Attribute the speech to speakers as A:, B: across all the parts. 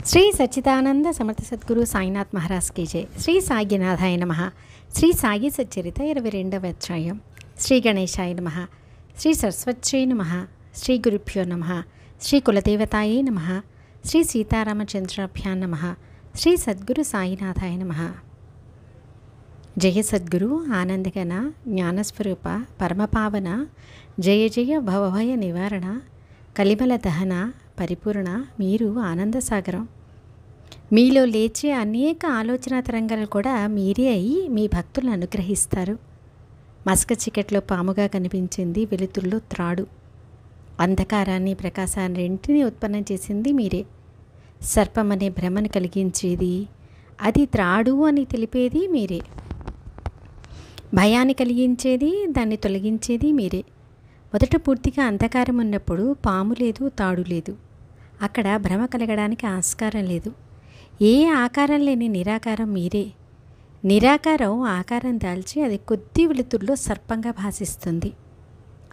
A: శ్రీ సచ్చిదానంద సమర్థ సద్గురు సాయినాథ్ మహారాజ్ కీ జై. శ్రీ సాయినాథాయ నమః. శ్రీ సాయి సచ్చరిత 22వ అధ్యాయం. శ్రీ గణేశాయ నమః. శ్రీ సరస్వత్యై నమః. శ్రీ గురుభ్యో నమః. శ్రీ కులదేవతాయే నమః. శ్రీ సీతారామచంద్రాభ్యాం నమః. శ్రీ సద్గురు సాయినాథాయ నమః. జయ సద్గురు ఆనందగణ జ్ఞానస్వరూప పరమపావన జయ జయ భవభయ నివారణ కలిమల దహన పరిపూర్ణ మీరు ఆనందసాగరం. మీలో లేచే అనేక ఆలోచన తరంగాలు కూడా మీరే అయి మీ భక్తులను అనుగ్రహిస్తారు. మసక చీకట్లో పాముగా కనిపించింది, వెలుతురులో త్రాడు. అంధకారాన్ని ప్రకాశాన్ని రెంటిని ఉత్పన్నం చేసింది మీరే. సర్పం అనే భ్రమను కలిగించేది, అది త్రాడు అని తెలిపేది మీరే. భయాన్ని కలిగించేది, దాన్ని తొలగించేది మీరే. మొదట పూర్తిగా అంధకారం ఉన్నప్పుడు పాము లేదు, తాడు లేదు. అక్కడ భ్రమ కలగడానికి ఆస్కారం లేదు. ఏ ఆకారం లేని నిరాకారం మీరే. నిరాకారం ఆకారం దాల్చి అది కొద్ది వెలుతురులో సర్పంగా భాసిస్తుంది.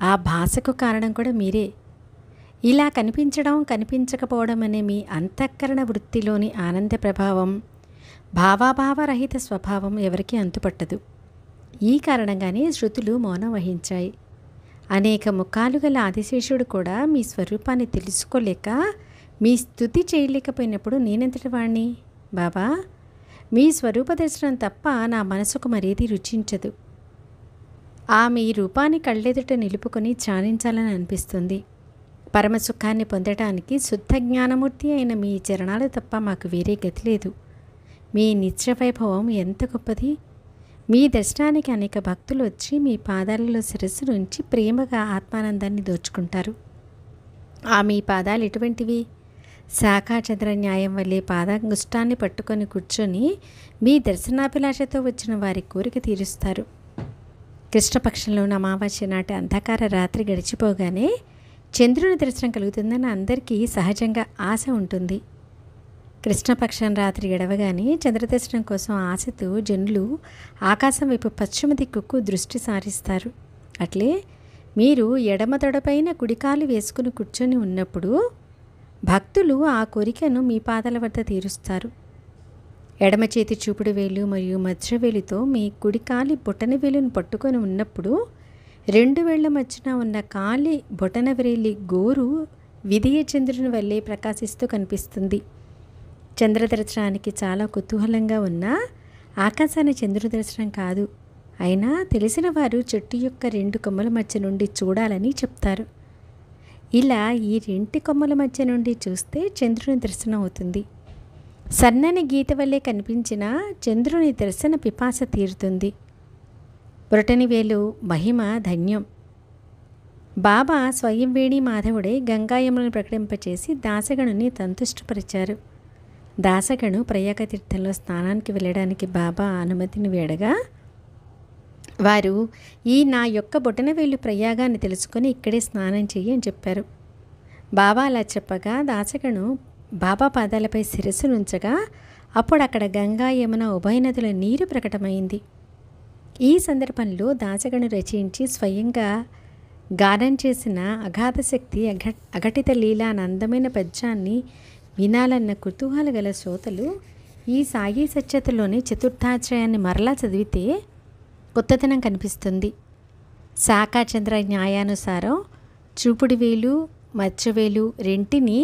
A: ఆ భాషకు కారణం కూడా మీరే. ఇలా కనిపించడం కనిపించకపోవడం అనే మీ అంతఃకరణ వృత్తిలోని ఆనంద ప్రభావం, భావాభావరహిత స్వభావం ఎవరికీ అంతుపట్టదు. ఈ కారణంగానే శృతులు మౌనం వహించాయి. అనేక ముఖాలు గల ఆదిశేషుడు కూడా మీ స్వరూపాన్ని తెలుసుకోలేక మీ స్తుతి చేయలేకపోయినప్పుడు నేనెంతటి వాణ్ణి? బాబా, మీ స్వరూప దర్శనం తప్ప నా మనసుకు మరేది రుచించదు. మీ రూపాన్ని కళ్ళెదుట నిలుపుకొని ధ్యానించాలని అనిపిస్తుంది. పరమసుఖాన్ని పొందడానికి శుద్ధ జ్ఞానమూర్తి అయిన మీ చరణాలు తప్ప మాకు వేరే గతి లేదు. మీ నిత్య వైభవం ఎంత గొప్పది! మీ దర్శనానికి అనేక భక్తులు వచ్చి మీ పాదాలలో శిరస్సు నుంచి ప్రేమగా ఆత్మానందాన్ని దోచుకుంటారు. మీ పాదాలు ఎటువంటివి? శాఖాచంద్ర న్యాయం వల్లే పాదాంగుష్టాన్ని పట్టుకొని కూర్చొని మీ దర్శనాభిలాషతో వచ్చిన వారి కోరిక తీరుస్తారు. కృష్ణపక్షంలోని అమావాస్య నాటి అంధకార రాత్రి గడిచిపోగానే చంద్రుని దర్శనం కలుగుతుందని అందరికీ సహజంగా ఆశ ఉంటుంది. కృష్ణపక్షం రాత్రి గడవగానే చంద్రదర్శనం కోసం ఆశతో జనులు ఆకాశం వైపు పశ్చిమ దిక్కుకు దృష్టి సారిస్తారు. అట్లే మీరు ఎడమ తొడపైన కుడికాలు వేసుకుని కూర్చొని ఉన్నప్పుడు భక్తులు ఆ కోరికను మీ పాదాల వద్ద తీరుస్తారు. ఎడమ చేతి చూపుడు వేలు మరియు మధ్య వేలుతో మీ కుడికాలి బొటన వేలును పట్టుకొని ఉన్నప్పుడు రెండు వేళ్ల మధ్యన ఉన్న కాలి బొటన వేలి గోరు విధియ చంద్రుని వల్లే ప్రకాశిస్తూ కనిపిస్తుంది. చంద్రదర్శనానికి చాలా కుతూహలంగా ఉన్న ఆకాశాన్ని చంద్రుని దర్శనం కాదు. అయినా తెలిసిన వారు చెట్టు యొక్క రెండు కొమ్మల మధ్య నుండి చూడాలని చెప్తారు. ఇలా ఈ రెండు కొమ్మల మధ్య నుండి చూస్తే చంద్రుని దర్శనం అవుతుంది. సన్నని గీత వల్లే కనిపించిన చంద్రుని దర్శన పిపాస తీరుతుంది. బొటని వేలు మహిమ ధన్యం. బాబా స్వయం వేణి మాధవుడే గంగాయములను ప్రకటింపచేసి దాసగణుని సంతుష్టపరిచారు. దాసగణు ప్రయాగ తీర్థంలో స్నానానికి వెళ్ళడానికి బాబా అనుమతిని వేడగా వారు నా యొక్క బొటనవేలు ప్రయాగాన్ని తెలుసుకొని ఇక్కడే స్నానం చెయ్యి అని చెప్పారు. బాబా అలా చెప్పగా దాసగణు బాబా పాదాలపై శిరస్సు నుంచగా అప్పుడు అక్కడ గంగా యమున ఉభయ నదుల నీరు ప్రకటమైంది. ఈ సందర్భంలో దాసగణు రచించి స్వయంగా గానం చేసిన అగాధ శక్తి అఘటిత లీల అన్న అందమైన పద్యాన్ని వినాలన్న కుతూహల గల శ్రోతలు ఈ సాయి సత్యతలోని చతుర్థాధ్యాయాన్ని మరలా చదివితే కొత్తదనం కనిపిస్తుంది. శాఖాచంద్ర న్యాయానుసారం చూపుడు వేలు మధ్యవేలు రెంటిని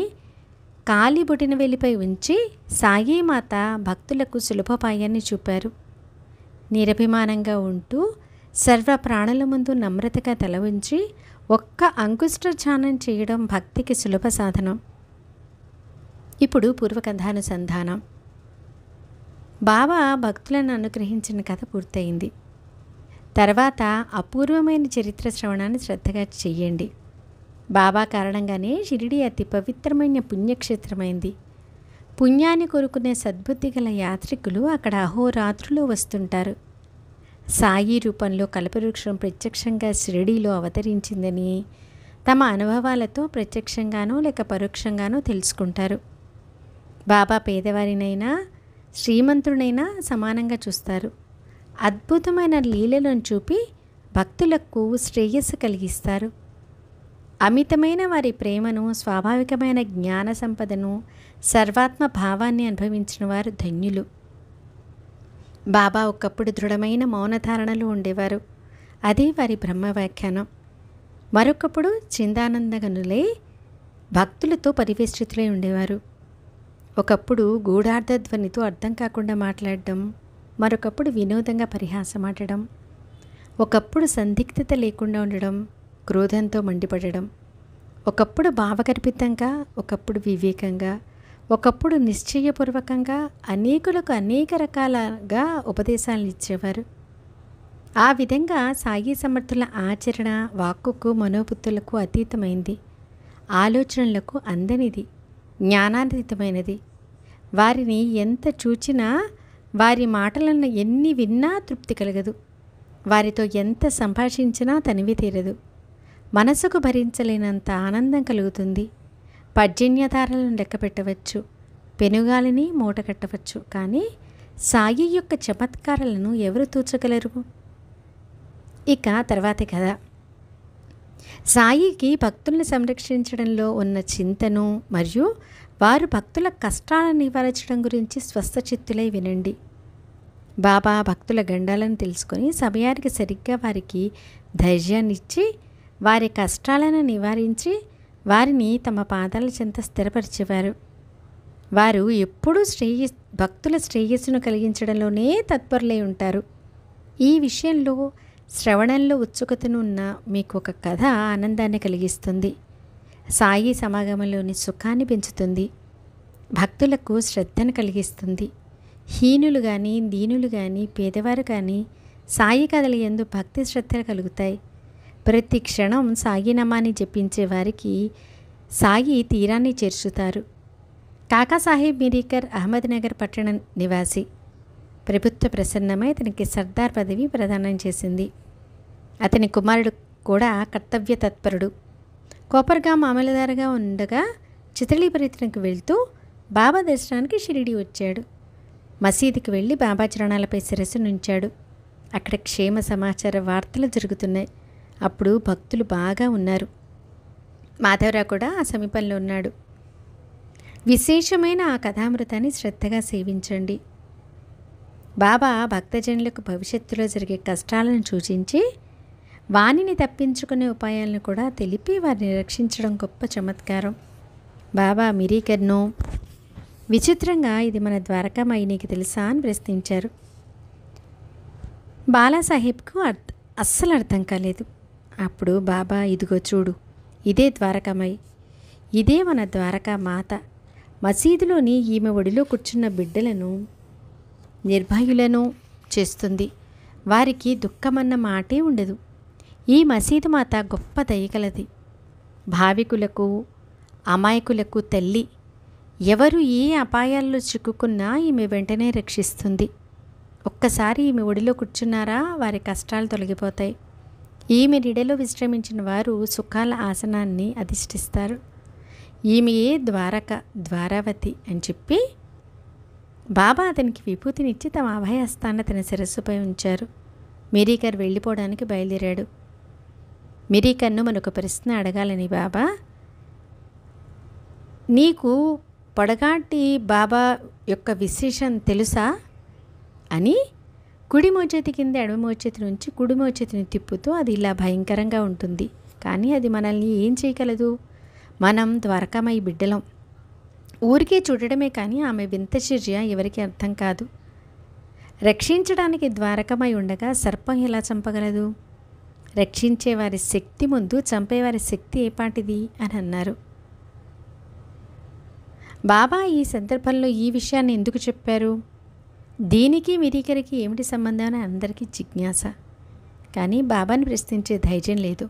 A: కాలి బొటిన వేలిపై ఉంచి సాయిమాత భక్తులకు సులభోపాయాన్ని చూపారు. నిరభిమానంగా ఉంటూ సర్వ ప్రాణుల ముందు నమ్రతగా తల ఉంచి ఒక్క అంకుష్ట ధ్యానం చేయడం భక్తికి సులభ సాధనం. ఇప్పుడు పూర్వకథానుసంధానం. బాబా భక్తులను అనుగ్రహించిన కథ పూర్తయింది. తర్వాత అపూర్వమైన చరిత్ర శ్రవణాన్ని శ్రద్ధగా చెయ్యండి. బాబా కారణంగానే షిరిడి అతి పవిత్రమైన పుణ్యక్షేత్రమైంది. పుణ్యాన్ని కోరుకునే సద్బుద్ధి గల యాత్రికులు అక్కడ అహోరాత్రులు వస్తుంటారు. సాయి రూపంలో కల్పవృక్షం ప్రత్యక్షంగా షిరిడీలో అవతరించిందని తమ అనుభవాలతో ప్రత్యక్షంగానో లేక పరోక్షంగానో తెలుసుకుంటారు. బాబా పేదవారినైనా శ్రీమంతుడైనా సమానంగా చూస్తారు. అద్భుతమైన లీలలను చూపి భక్తులకు శ్రేయస్సు కలిగిస్తారు. అమితమైన వారి ప్రేమను, స్వాభావికమైన జ్ఞాన సంపదను, సర్వాత్మ భావాన్ని అనుభవించిన వారు ధన్యులు. బాబా ఒకప్పుడు దృఢమైన మౌనధారణలో ఉండేవారు. అదే వారి బ్రహ్మ వ్యాఖ్యానం. మరొకప్పుడు చిందానందగనులై భక్తులతో పరివేష్టితులై ఉండేవారు. ఒకప్పుడు గూఢార్థధ్వనితో అర్థం కాకుండా మాట్లాడడం, మరొకప్పుడు వినోదంగా పరిహాసమాడడం, ఒకప్పుడు సందిగ్ధత లేకుండా ఉండడం, క్రోధంతో మండిపడడం, ఒకప్పుడు భావగర్భితంగా, ఒకప్పుడు వివేకంగా, ఒకప్పుడు నిశ్చయపూర్వకంగా అనేకులకు అనేక రకాలుగా ఉపదేశాలను ఇచ్చేవారు. ఆ విధంగా సాయి సమర్థుల ఆచరణ వాక్కుకు మనోబుద్ధులకు అతీతమైంది, ఆలోచనలకు అందనిది, జ్ఞానాతీతమైనది. వారిని ఎంత చూచినా, వారి మాటలను ఎన్ని విన్నా తృప్తి కలగదు. వారితో ఎంత సంభాషించినా తనివి తీరదు. మనసుకు భరించలేనంత ఆనందం కలుగుతుంది. పర్జన్యధారలను లెక్కపెట్టవచ్చు, పెనుగాలిని మూటకట్టవచ్చు, కానీ సాయి యొక్క చమత్కారాలను ఎవరు తూచగలరు? ఇక తర్వాతి కథ. సాయికి భక్తుల్ని సంరక్షించడంలో ఉన్న చింతను మరియు వారు భక్తుల కష్టాలను నివారించడం గురించి స్వస్థచిత్తులై వినండి. బాబా భక్తుల గండాలను తెలుసుకొని సమయానికి సరిగ్గా వారికి ధైర్యాన్నిచ్చి వారి కష్టాలను నివారించి వారిని తమ పాదాల చెంత స్థిరపరిచేవారు. వారు ఎప్పుడూ భక్తుల శ్రేయస్సును కలిగించడంలోనే తత్పరులై ఉంటారు. ఈ విషయంలో శ్రవణంలో ఉత్సుకతను ఉన్న మీకు ఒక కథ ఆనందాన్ని కలిగిస్తుంది. సాయి సమాగమంలోని సుఖాన్ని పెంచుతుంది, భక్తులకు శ్రద్ధను కలిగిస్తుంది. హీనులు కానీ, దీనులు కానీ, పేదవారు కానీ సాయి కథల యందు భక్తి శ్రద్ధలు కలుగుతాయి. ప్రతి క్షణం సాయి నామాన్ని జపించే వారికి సాయి తీరాన్ని చేర్చుతారు. కాకాసాహెబ్ మీరీకర్ అహ్మద్నగర్ పట్టణ నివాసి. ప్రభుత్వ ప్రసన్నమై అతనికి సర్దార్ పదవి ప్రదానం చేసింది. అతని కుమారుడు కూడా కర్తవ్య తత్పరుడు. కోపర్గాం అమలుదారుగా ఉండగా చిత్రలీ పర్యటనకు వెళ్తూ బాబా దర్శనానికి షిరిడి వచ్చాడు. మసీదుకి వెళ్ళి బాబా చరణాలపై శిరస్సు నుంచాడు. అక్కడ క్షేమ సమాచార వార్తలు జరుగుతున్నాయి. అప్పుడు భక్తులు బాగా ఉన్నారు. మాధవరావు కూడా ఆ సమీపంలో ఉన్నాడు. విశేషమైన ఆ కథామృతాన్ని శ్రద్ధగా సేవించండి. బాబా భక్తజనులకు భవిష్యత్తులో జరిగే కష్టాలను సూచించి వానిని తప్పించుకునే ఉపాయాలను కూడా తెలిపి వారిని రక్షించడం గొప్ప చమత్కారం. బాబా మిరీకర్ను విచిత్రంగా, ఇది మన ద్వారకామాయి నీకు తెలుసా అని ప్రశ్నించారు. బాలాసాహెబ్కు అస్సలు అర్థం కాలేదు. అప్పుడు బాబా, ఇదిగో చూడు, ఇదే ద్వారకామాయి, ఇదే మన ద్వారకా మాత. మసీదులోని ఈమె ఒడిలో కూర్చున్న బిడ్డలను నిర్భయులను చేస్తుంది. వారికి దుఃఖమన్న మాటే ఉండదు. ఈ మసీదు మాత గొప్ప దయగలది. భావికులకు, అమాయకులకు తల్లి. ఎవరు ఏ అపాయాల్లో చిక్కుకున్నా ఈమె వెంటనే రక్షిస్తుంది. ఒక్కసారి ఈమె ఒడిలో కూర్చున్నారా, వారి కష్టాలు తొలగిపోతాయి. ఈమె నీడలో విశ్రమించిన వారు సుఖాల ఆసనాన్ని అధిష్ఠిస్తారు. ఈమెయే ద్వారావతి అని చెప్పి బాబా అతనికి విభూతినిచ్చి తమ అభయహస్తాన్ని తన శిరస్సుపై ఉంచారు. మీరీకర్ వెళ్ళిపోవడానికి బయలుదేరాడు. మీరీకర్ను మనొక ప్రశ్న అడగాలని బాబా, నీకు పొడగాటి బాబా యొక్క విశేషం తెలుసా అని కుడి మోచేతి కింద ఎడమ మోచేతి నుంచి కుడి మోచేతిని తిప్పుతూ, అది ఇలా భయంకరంగా ఉంటుంది, కానీ అది మనల్ని ఏం చేయగలదు? మనం ద్వారకామాయి బిడ్డలం. ఊరికే చూడడమే కానీ ఆమె వింత చర్య ఎవరికి అర్థం కాదు. రక్షించడానికి ద్వారకమై ఉండగా సర్పం ఎలా చంపగలదు? రక్షించేవారి శక్తి ముందు చంపేవారి శక్తి ఏపాటిది అని అన్నారు. బాబా ఈ సందర్భంలో ఈ విషయాన్ని ఎందుకు చెప్పారు? దీనికి మిరీకరికి ఏమిటి సంబంధం అని అందరికీ జిజ్ఞాస. కానీ బాబాని ప్రశ్నించే ధైర్యం లేదు.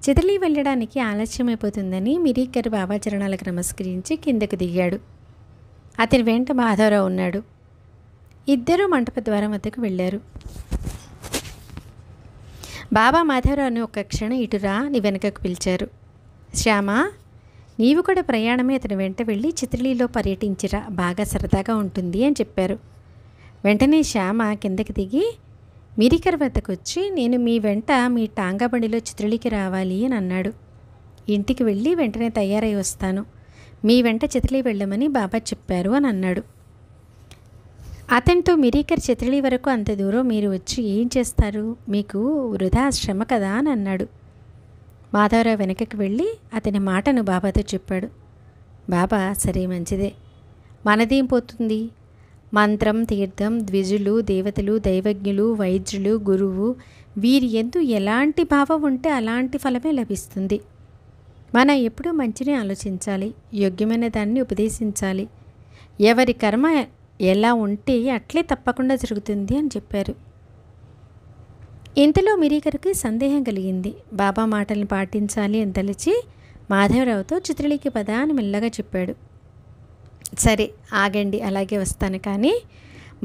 A: చితలి వెళ్ళడానికి ఆలస్యమైపోతుందని మిరీకర్ బాబా చరణాలకు నమస్కరించి కిందకు దిగాడు. అతని వెంట మాధవరావు ఉన్నాడు. ఇద్దరూ మంటప ద్వారం వద్దకు వెళ్ళారు. బాబా మాధవరావుని ఒక్క క్షణం ఇటురా నీ వెనుకకు పిలిచారు. శ్యామ, నీవు కూడా ప్రయాణమే అతని వెంట వెళ్ళి చిత్రలీలో పర్యటించిరా, బాగా సరదాగా ఉంటుంది అని చెప్పారు. వెంటనే శ్యామ కిందకి దిగి మిరీకర్ వద్దకు వచ్చి, నేను మీ వెంట మీ టాంగా బండిలో చిత్రలీకి రావాలి అని అన్నాడు. ఇంటికి వెళ్ళి వెంటనే తయారై వస్తాను. మీ వెంట చితలి వెళ్ళమని బాబా చెప్పారు అని అన్నాడు. అతనితో మిరీకర్ చితలి వరకు అంత దూరం మీరు వచ్చి ఏం చేస్తారు? మీకు వృధా శ్రమ కదా అని అన్నాడు. మాధవరావు వెనకకి వెళ్ళి అతని మాటను బాబాతో చెప్పాడు. బాబా సరే మంచిదే, మనదేం పోతుంది? మంత్రం, తీర్థం, ద్విజులు, దేవతలు, దైవజ్ఞులు, వైద్యులు, గురువు వీరి యందు ఎలాంటి భావం ఉంటే అలాంటి ఫలమే లభిస్తుంది. మనం ఎప్పుడూ మంచిని ఆలోచించాలి, యోగ్యమైన దాన్ని ఉపదేశించాలి. ఎవరి కర్మ ఎలా ఉంటే అట్లే తప్పకుండా జరుగుతుంది అని చెప్పారు. ఇంతలో మిరీకర్కి సందేహం కలిగింది. బాబా మాటల్ని పాటించాలి అని తలచి మాధవరావుతో చిత్రలికి పద అని మెల్లగా చెప్పాడు. సరే ఆగండి, అలాగే వస్తాను, కానీ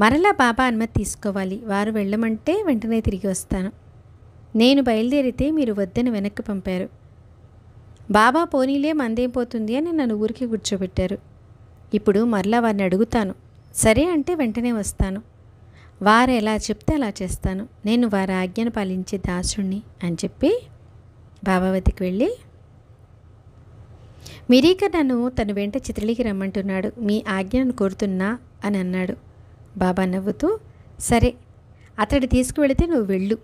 A: మరలా బాబా అనుమతి తీసుకోవాలి. వారు వెళ్ళమంటే వెంటనే తిరిగి వస్తాను. నేను బయలుదేరితే మీరు వద్దని వెనక్కి పంపారు. బాబా పోనీలే మందేం పోతుంది అని నన్ను ఊరికి కూర్చోబెట్టారు. ఇప్పుడు మరలా వారిని అడుగుతాను. సరే అంటే వెంటనే వస్తాను. వారు ఎలా చెప్తే అలా చేస్తాను. నేను వారి ఆజ్ఞను పాలించే దాసుణ్ణి అని చెప్పి బాబా వద్దకు వెళ్ళి, మిరీకర్ నన్ను తన వెంట చిత్రలికి రమ్మంటున్నాడు, మీ ఆజ్ఞను కోరుతున్నా అని అన్నాడు. బాబా నవ్వుతూ, సరే అతడు తీసుకువెళితే నువ్వు వెళ్ళు.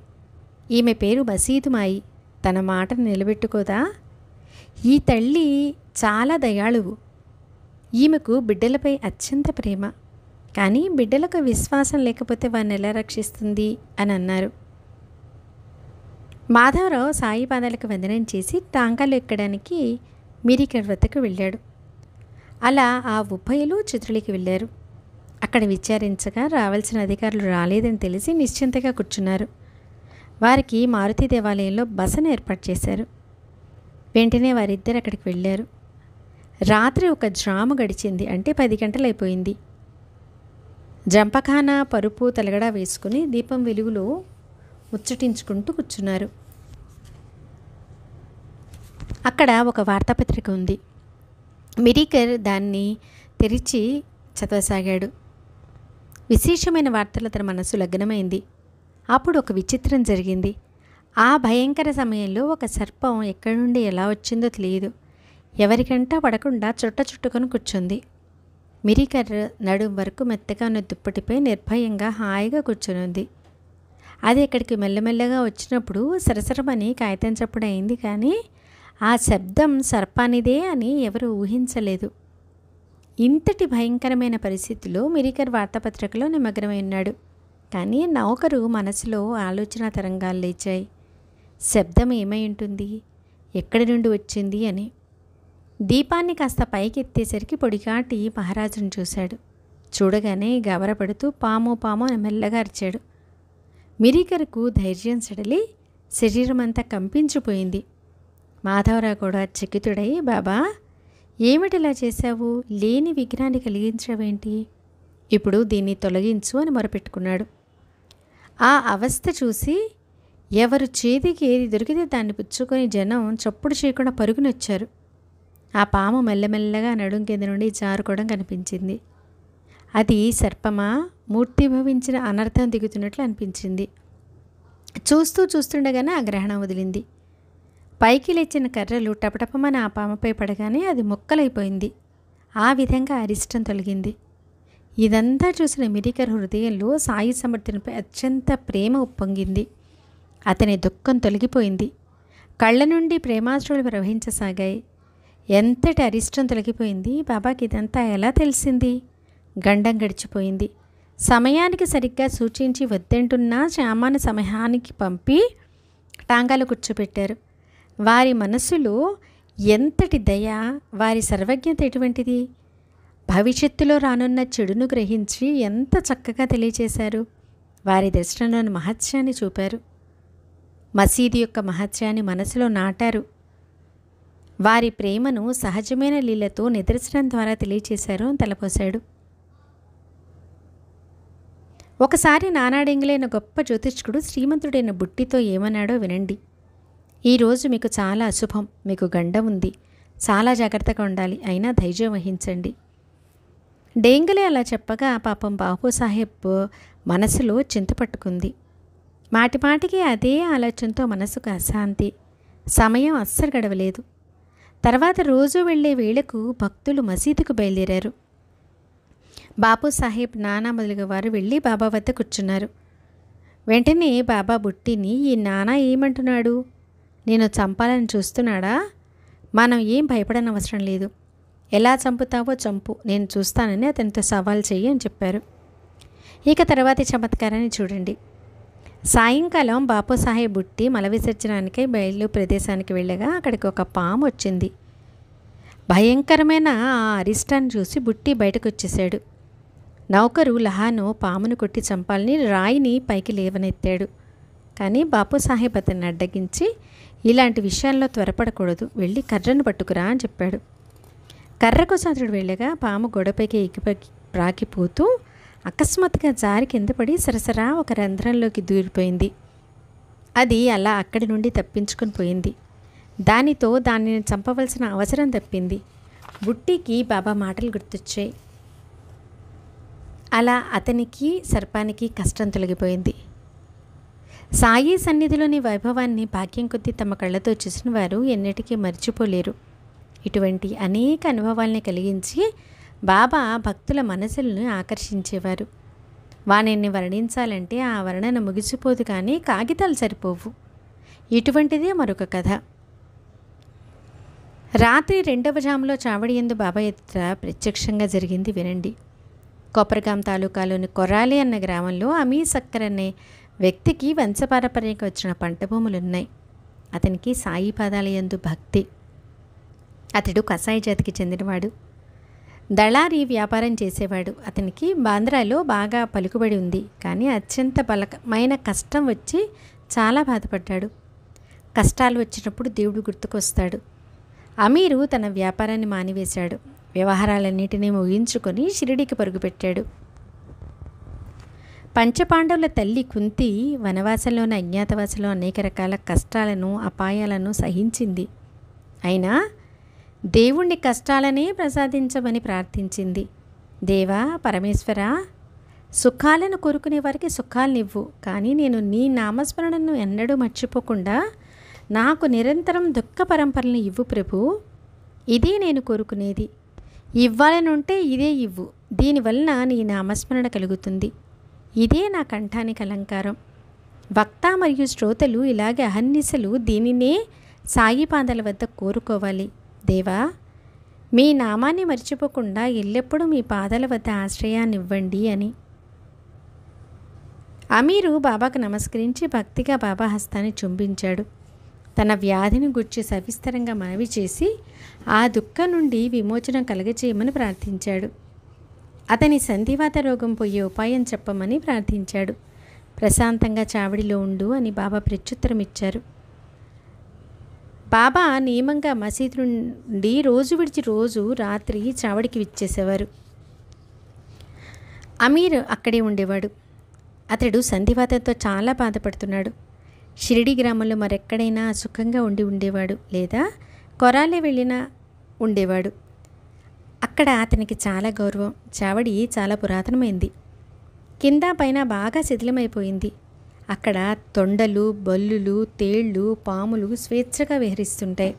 A: ఈమె పేరు మసీదుమాయి, తన మాటను నిలబెట్టుకోదా? ఈ తల్లి చాలా దయాళువు. ఈమెకు బిడ్డలపై అత్యంత ప్రేమ. కానీ బిడ్డలకు విశ్వాసం లేకపోతే వారిని ఎలా రక్షిస్తుంది అని అన్నారు. మాధవరావు సాయి పాదాలకు వందనం చేసి టాంకాలు ఎక్కడానికి మిరీకర్ వద్దకు వెళ్ళాడు. అలా ఆ ఉభయులు చిత్రలికి వెళ్ళారు. అక్కడ విచారించగా రావాల్సిన అధికారులు రాలేదని తెలిసి నిశ్చింతగా కూర్చున్నారు. వారికి మారుతి దేవాలయంలో బసను ఏర్పాటు చేశారు. వెంటనే వారిద్దరు అక్కడికి వెళ్ళారు. రాత్రి ఒక జాము గడిచింది, అంటే 10 గంటలైపోయింది. జంపఖానా పరుపు తలగడా వేసుకుని దీపం వెలుగులో ముచ్చటించుకుంటూ కూర్చున్నారు. అక్కడ ఒక వార్తాపత్రిక ఉంది. మిరీకర్ దాన్ని తెరిచి చదవసాగాడు. విశేషమైన వార్తలు తన మనసు లగ్నమైంది. అప్పుడు ఒక విచిత్రం జరిగింది. ఆ భయంకర సమయంలో ఒక సర్పం ఎక్కడి నుండి ఎలా వచ్చిందో తెలియదు. ఎవరికంటా పడకుండా చుట్టుకొని కూర్చుంది. మిరీకర్ నడుం వరకు మెత్తగా ఉన్న దుప్పటిపై నిర్భయంగా హాయిగా కూర్చునుంది. అది అక్కడికి మెల్లమెల్లగా వచ్చినప్పుడు సరసరమని కాగితం చప్పుడు అయింది, కానీ ఆ శబ్దం సర్పానిదే అని ఎవరు ఊహించలేదు. ఇంతటి భయంకరమైన పరిస్థితిలో మిరీకర్ వార్తాపత్రికలో నిమగ్నమై ఉన్నాడు. కానీ నౌకరు మనసులో ఆలోచన తరంగాలు లేచాయి. శబ్దం ఏమై ఉంటుంది, ఎక్కడి నుండి వచ్చింది అని. దీపాన్ని కాస్త పైకెత్తేసరికి పొడికాటి మహారాజును చూశాడు. చూడగానే గవరపడుతూ పాము పాము అని మెల్లగా అరిచాడు. మిరీకర్కు ధైర్యం సడలి శరీరమంతా కంపించిపోయింది. మాధవరావు కూడా చకితుడై, బాబా ఏమిటిలా చేశావు? లేని విఘ్నాన్ని కలిగించావేంటి? ఇప్పుడు దీన్ని తొలగించు అని మొరపెట్టుకున్నాడు. ఆ అవస్థ చూసి ఎవరు చేతికి ఏది దొరికితే దాన్ని పుచ్చుకొని జనం చప్పుడు చేయకుండా పరుగునొచ్చారు. ఆ పాము మెల్లమెల్లగా నడుం కింద నుండి జారుకోవడం కనిపించింది. అది సర్పమా, మూర్తిభవించిన అనర్థం దిగుతున్నట్లు అనిపించింది. చూస్తుండగానే ఆ గ్రహణం వదిలింది. పైకి లేచిన కర్రలు టపటపమని ఆ పాముపై పడగానే అది ముక్కలైపోయింది. ఆ విధంగా అరిష్టం తొలగింది. ఇదంతా చూసిన మిరీకర్ హృదయంలో సాయి సమర్థనపై అత్యంత ప్రేమ ఉప్పొంగింది. అతని దుఃఖం తొలగిపోయింది. కళ్ళ నుండి ప్రేమాశ్రులు ప్రవహించసాగాయి. ఎంతటి అరిష్టం తొలగిపోయింది. బాబాకి ఇదంతా ఎలా తెలిసింది? గండం గడిచిపోయింది. సమయానికి సరిగ్గా సూచించి వద్దంటున్నా శ్యామాను సమయానికి పంపి టాంగాలు కూర్చోబెట్టారు. వారి మనస్సులో ఎంతటి దయ, వారి సర్వజ్ఞత ఎటువంటిది! భవిష్యత్తులో రానున్న చెడును గ్రహించి ఎంత చక్కగా తెలియచేశారు. వారి దర్శనంలోని మహత్యాన్ని చూపారు. మసీదు యొక్క మహత్యాన్ని మనసులో నాటారు. వారి ప్రేమను సహజమైన లీలతో నిదర్శనం ద్వారా తెలియచేశారు అని తలపోశాడు. ఒకసారి నానాడెంగులైన గొప్ప జ్యోతిష్కుడు శ్రీమంతుడైన బుట్టితో ఏమన్నాడో వినండి. ఈరోజు మీకు చాలా అశుభం, మీకు గండం ఉంది, చాలా జాగ్రత్తగా ఉండాలి, అయినా ధైర్యం వహించండి. డేంగలే అలా చెప్పగా పాపం బాబుసాహెబ్ మనసులో చింతపట్టుకుంది. మాటిమాటికి అదే ఆలోచనతో మనసుకు అశాంతి. సమయం అస్సలు గడవలేదు. తర్వాత రోజు వెళ్ళే వేళకు భక్తులు మసీదుకు బయలుదేరారు. బాపు సాహెబ్, నానా మొదలుగా వారు వెళ్ళి బాబా వద్ద కూర్చున్నారు. వెంటనే బాబా బుట్టిని, ఈ నానా ఏమంటున్నాడు? నేను చంపాలని చూస్తున్నాడా? మనం ఏం భయపడనవసరం లేదు. ఎలా చంపుతావో చంపు, నేను చూస్తానని అతనితో సవాల్ చెయ్యి అని చెప్పారు. ఇక తర్వాతి చమత్కారాన్ని చూడండి. సాయంకాలం బాపు సాహెబ్ బుట్టి మల విసర్జనానికై బయలు ప్రదేశానికి వెళ్ళగా అక్కడికి ఒక పాము వచ్చింది. భయంకరమైన ఆ అరిష్టాన్ని చూసి బుట్టి బయటకు వచ్చేశాడు. నౌకరు లహాను పామును కొట్టి చంపాలని రాయిని పైకి లేవనెత్తాడు. కానీ బాపు సాహెబ్ అతన్ని అడ్డగించి, ఇలాంటి విషయాల్లో త్వరపడకూడదు, వెళ్ళి కర్రను పట్టుకురా అని చెప్పాడు. కర్ర కోసం అతడు వెళ్ళగా పాము గొడపైకి ఎక్కిపకి ప్రాకిపోతూ అకస్మాత్తుగా జారి కింద పడి సరసరా ఒక రంధ్రంలోకి దూరిపోయింది. అది అలా అక్కడి నుండి తప్పించుకొని పోయింది. దానితో దానిని చంపవలసిన అవసరం తప్పింది. బుట్టికి బాబా మాటలు గుర్తొచ్చాయి. అలా అతనికి, సర్పానికి కష్టం తొలగిపోయింది. సాయి సన్నిధిలోని వైభవాన్ని భాగ్యం కొద్దీ తమ కళ్ళతో చూసిన వారు ఎన్నటికీ మర్చిపోలేరు. ఇటువంటి అనేక అనుభవాల్ని కలిగించి బాబా భక్తుల మనసులను ఆకర్షించేవారు. వానిని వర్ణించాలంటే ఆ వర్ణన ముగిసిపోదు, కానీ కాగితాలు సరిపోవు. ఇటువంటిదే మరొక కథ. రాత్రి 2వ జాములో చావడి యందు బాబా ఎదుట ప్రత్యక్షంగా జరిగింది వినండి. కొప్పరగాం తాలూకాలోని కొరాలి అన్న గ్రామంలో అమీ సక్కర్ అనే వ్యక్తికి వంశపారపర్యంగా వచ్చిన పంట భూములున్నాయి. అతనికి సాయి పాదాల యందు భక్తి. అతడు కసాయి జాతికి చెందినవాడు. దళారీ వ్యాపారం చేసేవాడు. అతనికి బాంద్రాలో బాగా పలుకుబడి ఉంది. కానీ అత్యంత బలమైన కష్టం వచ్చి చాలా బాధపడ్డాడు. కష్టాలు వచ్చినప్పుడు దేవుడు గుర్తుకొస్తాడు. అమీరు తన వ్యాపారాన్ని మానివేశాడు. వ్యవహారాలన్నిటినీ ముగించుకొని షిరిడీకి పరుగుపెట్టాడు. పంచపాండవుల తల్లి కుంతి వనవాసంలోని అజ్ఞాతవాసంలో అనేక రకాల కష్టాలను, అపాయాలను సహించింది. అయినా దేవుణ్ణి కష్టాలనే ప్రసాదించమని ప్రార్థించింది. దేవా పరమేశ్వర, సుఖాలను కోరుకునే వారికి సుఖాలనివ్వు, కానీ నేను నీ నామస్మరణను ఎన్నడూ మర్చిపోకుండా నాకు నిరంతరం దుఃఖ పరంపరలను ఇవ్వు ప్రభు. ఇదే నేను కోరుకునేది. ఇవ్వాలనుంటే ఇదే ఇవ్వు. దీనివలన నీ నామస్మరణ కలుగుతుంది. ఇదే నా కంఠానికి అలంకారం. వక్త మరియు శ్రోతలు ఇలాగే అహర్నిశలు దీనినే సాయి పాదాల వద్ద కోరుకోవాలి. దేవా, మీ నామాన్ని మర్చిపోకుండా ఎల్లప్పుడూ మీ పాదాల వద్ద ఆశ్రయాన్ని ఇవ్వండి అని. అమీరు బాబాకు నమస్కరించి భక్తిగా బాబా హస్తాన్ని చుంబించాడు. తన వ్యాధిని గుర్చి సవిస్తరంగా మనవి చేసి ఆ దుఃఖం నుండి విమోచనం కలగచేయమని ప్రార్థించాడు. అతని సంధివాత రోగం పోయే ఉపాయం చెప్పమని ప్రార్థించాడు. ప్రశాంతంగా చావడిలో ఉండు అని బాబా ప్రత్యుత్తరం ఇచ్చారు. బాబా నియమంగా మసీదు నుండి రోజు విడిచి రోజు రాత్రి చావడికి విచ్చేసేవారు. అమీర్ అక్కడే ఉండేవాడు. అతడు సంధివాతంతో చాలా బాధపడుతున్నాడు. షిరిడి గ్రామంలో మరెక్కడైనా సుఖంగా ఉండేవాడు, లేదా కొరాలే వెళ్ళినా ఉండేవాడు. అక్కడ అతనికి చాలా గౌరవం. చావడి చాలా పురాతనమైంది. కింద పైన బాగా శిథిలమైపోయింది. అక్కడ తొండలు, బల్లులు, తేళ్ళు, పాములు స్వేచ్ఛగా విహరిస్తుంటాయి.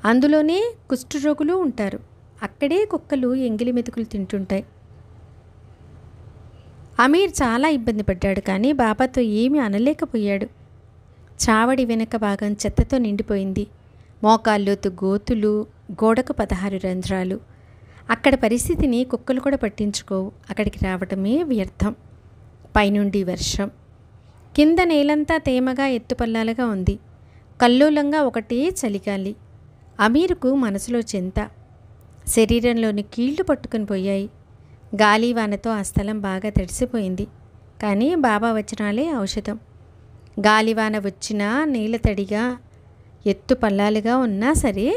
A: అందులోనే కుష్ఠరోగులు ఉంటారు. అక్కడే కుక్కలు ఎంగిలి మెతుకులు తింటుంటాయి. అమీర్ చాలా ఇబ్బంది పడ్డాడు, కానీ బాబాతో ఏమీ అనలేకపోయాడు. చావడి వెనక భాగం చెత్తతో నిండిపోయింది. మోకాల్లోతు గోతులు, గోడకు 16 రంధ్రాలు. అక్కడ పరిస్థితిని కుక్కలు కూడా పట్టించుకోవు. అక్కడికి రావటమే వ్యర్థం. పైనుండి వర్షం, కింద నేలంతా తేమగా ఎత్తుపల్లాలుగా ఉంది. కల్లోలంగా ఒకటే చలిగాలి. అమీరుకు మనసులో చింత. శరీరంలోని కీళ్లు పట్టుకుని పోయాయి. గాలివానతో ఆ స్థలం బాగా తడిసిపోయింది. కానీ బాబా వచనాలే ఔషధం. గాలివాన వచ్చినా నీళ్ళ తడిగా ఎత్తు పల్లాలుగా ఉన్నా సరే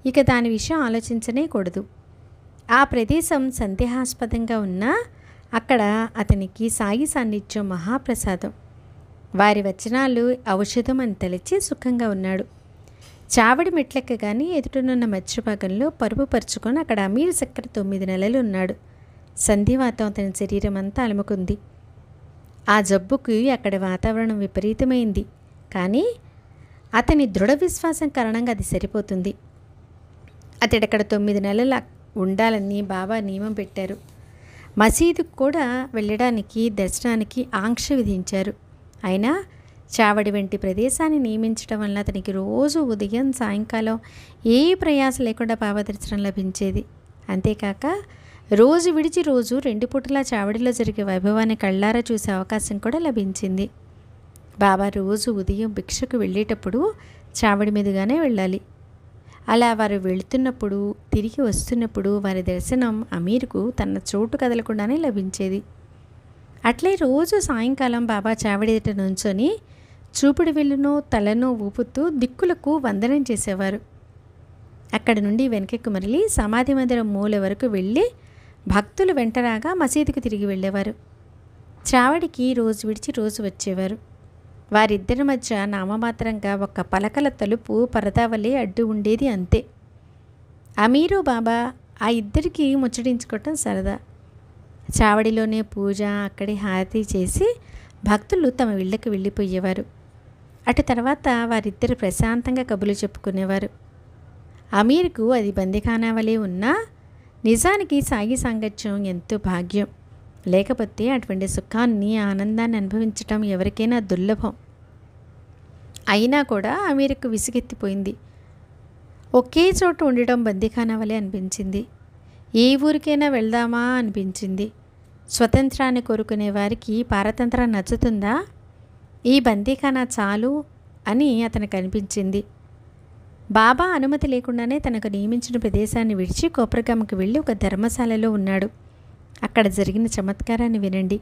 A: ఇక దాని విషయం ఆలోచించనే కూడదు. ఆ ప్రదేశం సందేహాస్పదంగా ఉన్నా అక్కడ అతనికి సాయి సాన్నిధ్యం మహాప్రసాదం. వారి వచనాలు ఔషధం అని తలచి సుఖంగా ఉన్నాడు. చావడి మెట్లెక్కగానే ఎదుటనున్న మధ్యభాగంలో పరుపు పరుచుకొని అక్కడ అమీర్ చక్కెర 9 నెలలు ఉన్నాడు. సంధివాతం అతని శరీరం అంతా అలుముకుంది. ఆ జబ్బుకి అక్కడి వాతావరణం విపరీతమైంది. కానీ అతని దృఢ విశ్వాసం కారణంగా అది సరిపోతుంది. అతడక్కడ 9 నెలలు ఉండాలని బాబా నియమం పెట్టారు. మసీదుకు కూడా వెళ్ళడానికి దర్శనానికి ఆంక్ష విధించారు. అయినా చావడి వంటి ప్రదేశాన్ని నియమించడం వల్ల అతనికి రోజు ఉదయం సాయంకాలం ఏ ప్రయాస లేకుండా బాబా దర్శనం లభించేది. అంతేకాక రోజు విడిచి రోజు 2 పూటలా చావడిలో జరిగే వైభవాన్ని కళ్ళారా చూసే అవకాశం కూడా లభించింది. బాబా రోజు ఉదయం భిక్షకు వెళ్ళేటప్పుడు చావడి మీదుగానే వెళ్ళాలి. అలా వారు వెళుతున్నప్పుడు తిరిగి వస్తున్నప్పుడు వారి దర్శనం అమీర్కు తన చోటు కదలకుండానే లభించేది. అట్లే రోజు సాయంకాలం బాబా చావడిట నుంచొని చూపుడు వెల్లునో తలను ఊపుతూ దిక్కులకు వందనం చేసేవారు. అక్కడి నుండి వెనకకు మరలి సమాధి మందిరం మూల వరకు వెళ్ళి భక్తులు వెంటరాగా మసీదుకు తిరిగి వెళ్ళేవారు. చావడికి రోజు విడిచి రోజు వచ్చేవారు. వారిద్దరి మధ్య నామమాత్రంగా ఒక పలకల తలుపు పరదావలే అడ్డు ఉండేది, అంతే. అమీరు బాబా ఆ ఇద్దరికి ముచ్చటించుకోవటం సరదా. చావడిలోనే పూజ, అక్కడే హారతి చేసి భక్తులు తమ ఇళ్లకు వెళ్ళిపోయేవారు. అటు తర్వాత వారిద్దరు ప్రశాంతంగా కబుర్లు చెప్పుకునేవారు. అమీర్కు అది బందీఖానా వలె ఉన్నా నిజానికి సాగి సాంగత్యం ఎంతో భాగ్యం. లేకపోతే అటువంటి సుఖాన్ని, ఆనందాన్ని అనుభవించటం ఎవరికైనా దుర్లభం. అయినా కూడా అమీర్కు విసుగెత్తిపోయింది. ఒకే చోట ఉండటం బందీఖానా వలె అనిపించింది. ఏ ఊరికైనా వెళ్దామా అనిపించింది. స్వతంత్రాన్ని కోరుకునే వారికి పారతంత్రం నచ్చుతుందా? ఈ బందీఖానా చాలు అని అతనికి అనిపించింది. బాబా అనుమతి లేకుండానే తనకు నియమించిన ప్రదేశాన్ని విడిచి కోపరగామకు వెళ్ళి ఒక ధర్మశాలలో ఉన్నాడు. అక్కడ జరిగిన చమత్కారాన్ని వినండి.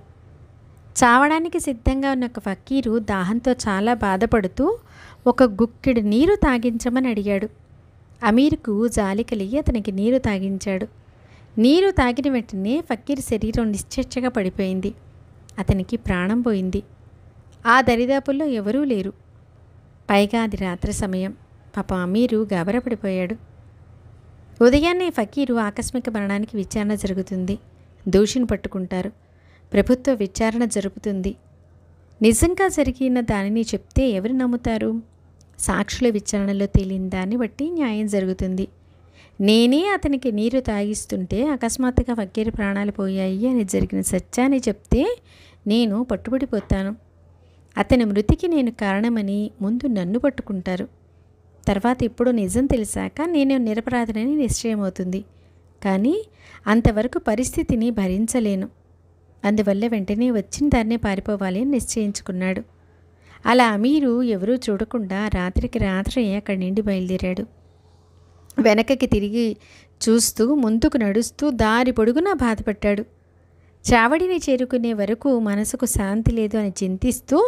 A: చావడానికి సిద్ధంగా ఉన్న ఒక ఫకీరు దాహంతో చాలా బాధపడుతూ ఒక గుక్కెడు నీరు తాగించమని అడిగాడు. అమీర్కు జాలి కలిగి అతనికి నీరు తాగించాడు. నీరు తాగిన వెంటనే ఫకీర్ శరీరం నిశ్చర్చగా పడిపోయింది. అతనికి ప్రాణం పోయింది. ఆ దరిదాపుల్లో ఎవరూ లేరు. పైగా అది రాత్రి సమయం. పాపం అమీరు గాబరపడిపోయాడు. ఉదయాన్నే ఫకీరు ఆకస్మిక మరణానికి విచారణ జరుగుతుంది. దోషిని పట్టుకుంటారు. ప్రభుత్వ విచారణ జరుపుతుంది. నిజంగా జరిగిన దానిని చెప్తే ఎవరు నమ్ముతారు? సాక్షుల విచారణలో తేలిన దాన్ని బట్టి న్యాయం జరుగుతుంది. నేనే అతనికి నీరు తాగిస్తుంటే అకస్మాత్తుగా ఫకీరు ప్రాణాలు పోయాయి అని జరిగిన సత్యాన్ని చెప్తే నేను పట్టుబడిపోతాను. అతని మృతికి నేను కారణమని ముందు నన్ను పట్టుకుంటారు. తర్వాత ఇప్పుడు నిజం తెలిసాక నేను నిరపరాధనని నిశ్చయమవుతుంది. కానీ అంతవరకు పరిస్థితిని భరించలేను. అందువల్ల వెంటనే వచ్చిన దాన్నే పారిపోవాలి అని నిశ్చయించుకున్నాడు. అలా అమీరు ఎవరూ చూడకుండా రాత్రికి రాత్రి అక్కడి నుండి బయలుదేరాడు. వెనకకి తిరిగి చూస్తూ ముందుకు నడుస్తూ దారి పొడుగునా బాధపడ్డాడు. చావడిని చేరుకునే వరకు మనసుకు శాంతి లేదు అని చింతిస్తూ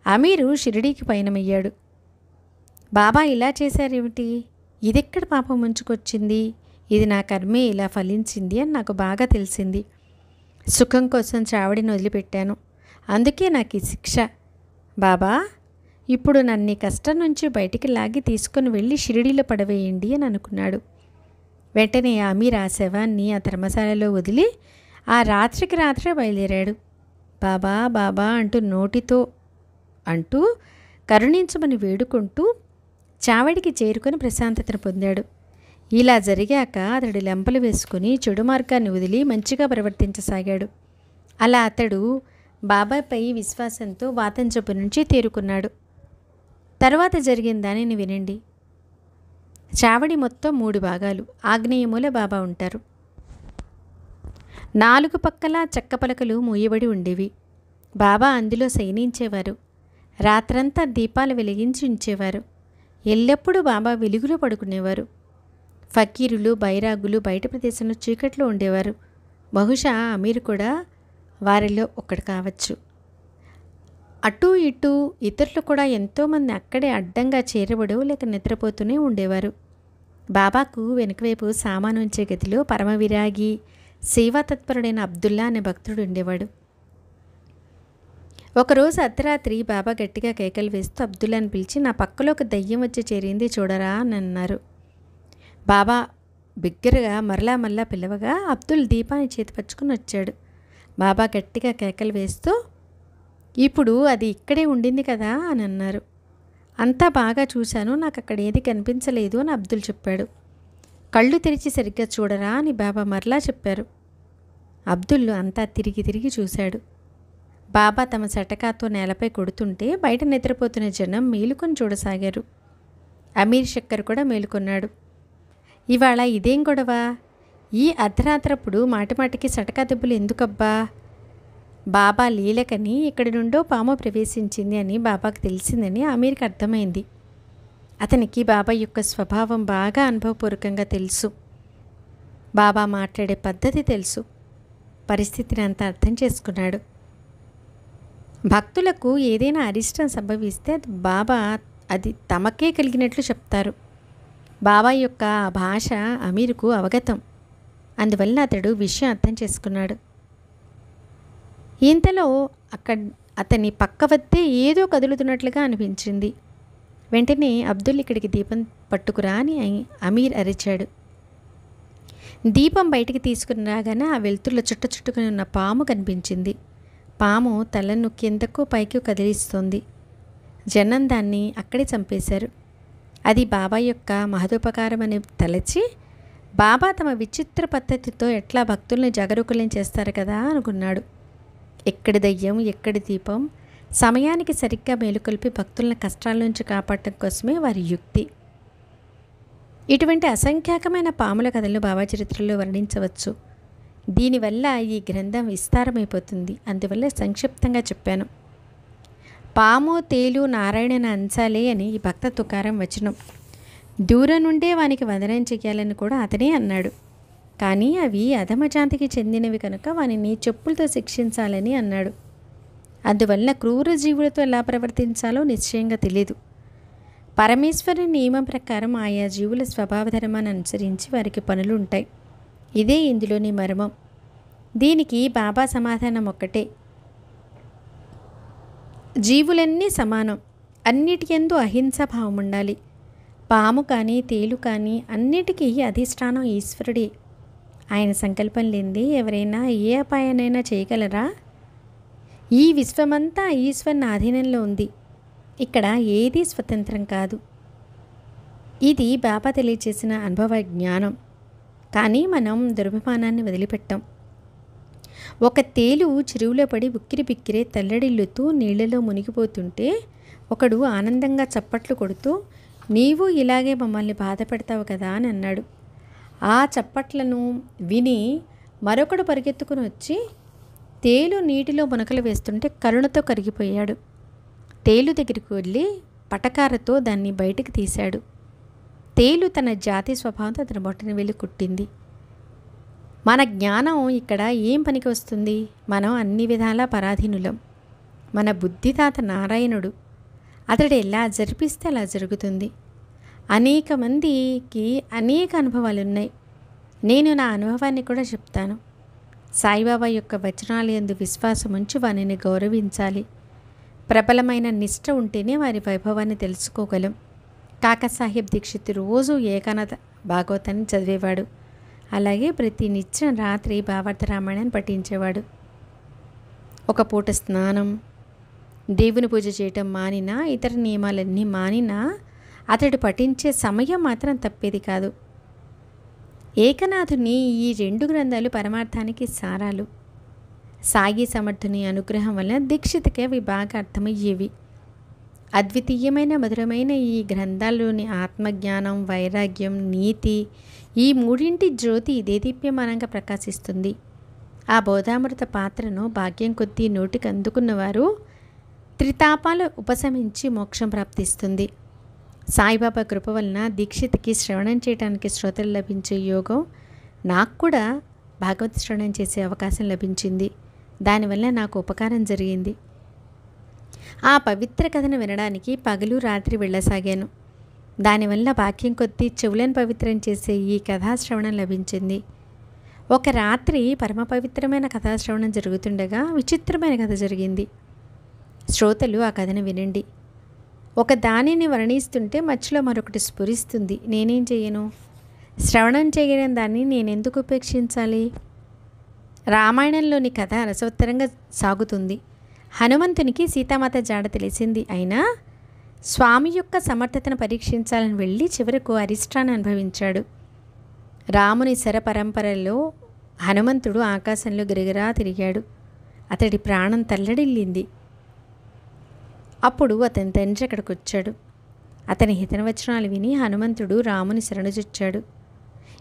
A: అమీరు షిరిడీకి పయనమయ్యాడు. బాబా ఇలా చేశారేమిటి? ఇదెక్కడ పాపం ముంచుకొచ్చింది? ఇది నా కర్మే ఇలా ఫలించింది అని నాకు బాగా తెలిసింది. సుఖం కోసం చావడిని వదిలిపెట్టాను. అందుకే నాకు ఈ శిక్ష. బాబా, ఇప్పుడు నన్ను ఈ కష్టం నుంచి బయటికి లాగి తీసుకుని వెళ్ళి షిరిడీలో పడవేయండి అని అనుకున్నాడు. వెంటనే అమీర్ ఆ శవాన్ని ఆ ధర్మశాలలో వదిలి ఆ రాత్రికి రాత్రే బయలుదేరాడు. బాబా బాబా అంటూ నోటితో అంటూ కరుణించమని వేడుకుంటూ చావడికి చేరుకొని ప్రశాంతతను పొందాడు. ఇలా జరిగాక అతడు లెంపలు వేసుకుని చెడు మార్గాన్ని వదిలి మంచిగా ప్రవర్తించసాగాడు. అలా అతడు బాబాపై విశ్వాసంతో వాతం జబ్బు నుంచి తేరుకున్నాడు. తర్వాత జరిగిన దానిని వినండి. చావడి మొత్తం 3 భాగాలు. ఆగ్నేయమూల బాబా ఉంటారు. 4 పక్కల చెక్క పలకలు మూయబడి ఉండేవి. బాబా అందులో శయనించేవారు. రాత్రంతా దీపాలు వెలిగించి ఉంచేవారు. ఎల్లప్పుడూ బాబా వెలుగులో పడుకునేవారు. ఫకీరులు, బైరాగులు బయట ప్రదేశంలో చీకట్లో ఉండేవారు. బహుశా అమీర్ కూడా వారిలో ఒకడు కావచ్చు. అటూ ఇటూ ఇతరులు కూడా ఎంతోమంది అక్కడే అడ్డంగా చేరబడు లేక నిద్రపోతూనే ఉండేవారు. బాబాకు వెనుకవైపు సామాను ఉంచే గదిలో పరమవిరాగి, సేవాతత్పరుడైన అబ్దుల్లా అనే భక్తుడు ఉండేవాడు. ఒకరోజు అర్ధరాత్రి బాబా గట్టిగా కేకలు వేస్తూ అబ్దుల్లాని పిలిచి, నా పక్కలో ఒక దయ్యం వచ్చి చేరింది చూడరా అని అన్నారు. బాబా బిగ్గరగా మరలా పిలవగా అబ్దుల్ దీపాన్ని చేతిపచ్చుకుని వచ్చాడు. బాబా గట్టిగా కేకలు వేస్తూ, ఇప్పుడు అది ఇక్కడే ఉండింది కదా అని అన్నారు. అంతా బాగా చూశాను, నాకు అక్కడ ఏది కనిపించలేదు అని అబ్దుల్ చెప్పాడు. కళ్ళు తెరిచి సరిగ్గా చూడరా అని బాబా మరలా చెప్పారు. అబ్దుల్ అంతా తిరిగి తిరిగి చూశాడు. బాబా తమ సటకాతో నేలపై కొడుతుంటే బయట నిద్రపోతున్న జనం మేలుకొని చూడసాగారు. అమీర్ శక్కర్ కూడా మేలుకొన్నాడు. ఇవాళ ఇదేం గొడవ? ఈ అర్ధరాత్రప్పుడు మాటిమాటికి సటకా దెబ్బలు ఎందుకబ్బా? బాబా లీలకని ఇక్కడి నుండో పాము ప్రవేశించింది అని బాబాకు తెలిసిందని అమీర్కి అర్థమైంది. అతనికి బాబా యొక్క స్వభావం బాగా అనుభవపూర్వకంగా తెలుసు. బాబా మాట్లాడే పద్ధతి తెలుసు. పరిస్థితిని అంతా అర్థం చేసుకున్నాడు. భక్తులకు ఏదైనా అరిష్టం సంభవిస్తే బాబా అది తమకే కలిగినట్లు చెప్తారు. బాబా యొక్క ఆ భాష అమీర్కు అవగతం. అందువల్ల అతడు విషయం అర్థం చేసుకున్నాడు. ఇంతలో అతని పక్క వద్దే ఏదో కదులుతున్నట్లుగా అనిపించింది. వెంటనే అబ్దుల్ ఇక్కడికి దీపం పట్టుకురా అని అమీర్ అరిచాడు. దీపం బయటికి తీసుకుని రాగానే ఆ వెలుతురులో చుట్టుకుని ఉన్న పాము కనిపించింది. పాము తలను కిందకు పైకి కదిలిస్తోంది. జనం దాన్ని అక్కడే చంపేశారు. అది బాబా యొక్క మహదోపకారం అని తలచి బాబా తమ విచిత్ర పద్ధతితో ఎట్లా భక్తుల్ని జాగరూకులం చేస్తారు కదా అనుకున్నాడు. ఎక్కడి దయ్యం, ఎక్కడి దీపం, సమయానికి సరిగ్గా మేలుకొల్పి భక్తులను కష్టాల నుంచి కాపాడటం కోసమే వారి యుక్తి. ఇటువంటి అసంఖ్యాకమైన పాముల కథలను బాబా చరిత్రలో వర్ణించవచ్చు. దీనివల్ల ఈ గ్రంథం విస్తారమైపోతుంది. అందువల్ల సంక్షిప్తంగా చెప్పాను. పాము, తేలు నారాయణన అంశాలే అని ఈ భక్త తుకారం వచనం. దూరం నుండే వానికి వందనం చెయ్యాలని కూడా అతనే అన్నాడు. కానీ అవి అధమజాతికి చెందినవి కనుక వానిని చెప్పులతో శిక్షించాలని అన్నాడు. అందువల్ల క్రూర జీవులతో ఎలా ప్రవర్తించాలో నిశ్చయంగా తెలియదు. పరమేశ్వరుని నియమం ప్రకారం ఆయా జీవుల స్వభావధర్మాన్ని అనుసరించి వారికి పనులు ఉంటాయి. ఇదే ఇందులోని మర్మం. దీనికి బాబా సమాధానం ఒక్కటే. జీవులన్నీ సమానం. అన్నిటియందు అహింసాభావం ఉండాలి. పాము కానీ తేలు కానీ అన్నిటికీ అధిష్టానం ఈశ్వరుడే. ఆయన సంకల్పం లేనిదే ఎవరైనా ఏ అపాయానైనా చేయగలరా? ఈ విశ్వమంతా ఈశ్వరుని ఆధీనంలో ఉంది. ఇక్కడ ఏదీ స్వతంత్రం కాదు. ఇది బాబా తెలియచేసిన అనుభవ జ్ఞానం. కానీ మనం దురభిమానాన్ని వదిలిపెట్టాం. ఒక తేలు చెరువులో పడి ఉక్కిరి బిక్కిరే తల్లడిల్లుతూ నీళ్లలో మునిగిపోతుంటే ఒకడు ఆనందంగా చప్పట్లు కొడుతూ, నీవు ఇలాగే మమ్మల్ని బాధ పెడతావు కదా అని అన్నాడు. ఆ చప్పట్లను విని మరొకడు పరిగెత్తుకుని వచ్చి తేలు నీటిలో మునకలు వేస్తుంటే కరుణతో కరిగిపోయాడు. తేలు దగ్గరికి వెళ్ళి పటకారతో దాన్ని బయటికి తీశాడు. తేలు తన జాతి స్వభావంతో అతని బొట్టని వెళ్ళి కుట్టింది. మన జ్ఞానం ఇక్కడ ఏం పనికి వస్తుంది? మనం అన్ని విధాలా పరాధీనులం. మన బుద్ధిదాత నారాయణుడు. అతడు ఎలా జరిపిస్తే అలా జరుగుతుంది. అనేక మందికి అనేక అనుభవాలు ఉన్నాయి. నేను నా అనుభవాన్ని కూడా చెప్తాను. సాయిబాబా యొక్క వచనాల యందు విశ్వాసం ఉంచి వారిని గౌరవించాలి. ప్రబలమైన నిష్ఠ ఉంటేనే వారి వైభవాన్ని తెలుసుకోగలం. కాకాసాహెబ్ దీక్షిత్ రోజు ఏకానాథ భాగవతాన్ని చదివేవాడు. అలాగే ప్రతి నిత్యం రాత్రి భావార్థ రామాయణాన్ని పఠించేవాడు. ఒక పూట స్నానం, దేవుని పూజ చేయటం మానినా, ఇతర నియమాలన్నీ మానినా అతడు పఠించే సమయం మాత్రం తప్పేది కాదు. ఏకనాథుని ఈ 2 గ్రంథాలు పరమార్థానికి సారాలు. సాయి సమర్థుని అనుగ్రహం వలన దీక్షితకి అవి బాగా అర్థమయ్యేవి. అద్వితీయమైన మధురమైన ఈ గ్రంథాల్లోని ఆత్మజ్ఞానం, వైరాగ్యం, నీతి, ఈ మూడింటి జ్యోతి దేదీప్యమానంగా ప్రకాశిస్తుంది. ఆ బోధామృత పాత్రను భాగ్యం కొద్దీ నోటికి అందుకున్నవారు త్రితాపాలు ఉపశమించి మోక్షం ప్రాప్తిస్తుంది. సాయిబాబా కృప వలన దీక్షిత్కి శ్రవణం చేయడానికి శ్రోతలు లభించే యోగం, నాకు కూడా భాగవత శ్రవణం చేసే అవకాశం లభించింది. దానివల్ల నాకు ఉపకారం జరిగింది. ఆ పవిత్ర కథను వినడానికి పగలు రాత్రి వెళ్ళసాగాను. దానివల్ల భాగ్యం కొద్దీ చెవులను పవిత్రం చేసే ఈ కథాశ్రవణం లభించింది. ఒక రాత్రి పరమ పవిత్రమైన కథాశ్రవణం జరుగుతుండగా విచిత్రమైన కథ జరిగింది. శ్రోతలు ఆ కథను వినండి. ఒక దానిని వర్ణిస్తుంటే మధ్యలో మరొకటి స్ఫురిస్తుంది. నేనేం చేయను? శ్రవణం చేయడం దాన్ని నేనెందుకు ఉపేక్షించాలి? రామాయణంలోని కథ రసవత్తరంగా సాగుతుంది. హనుమంతునికి సీతామాత జాడ తెలిసింది. అయినా స్వామి యొక్క సమర్థతను పరీక్షించాలని వెళ్ళి చివరకు అరిష్టాన్ని అనుభవించాడు. రాముని శర పరంపరలో హనుమంతుడు ఆకాశంలో గిరిగిరా తిరిగాడు. అతడి ప్రాణం తల్లడిల్లింది. అప్పుడు అతని తండ్రి అక్కడికి వచ్చాడు. అతని హితవచనాలు విని హనుమంతుడు రాముని శరణుజొచ్చాడు.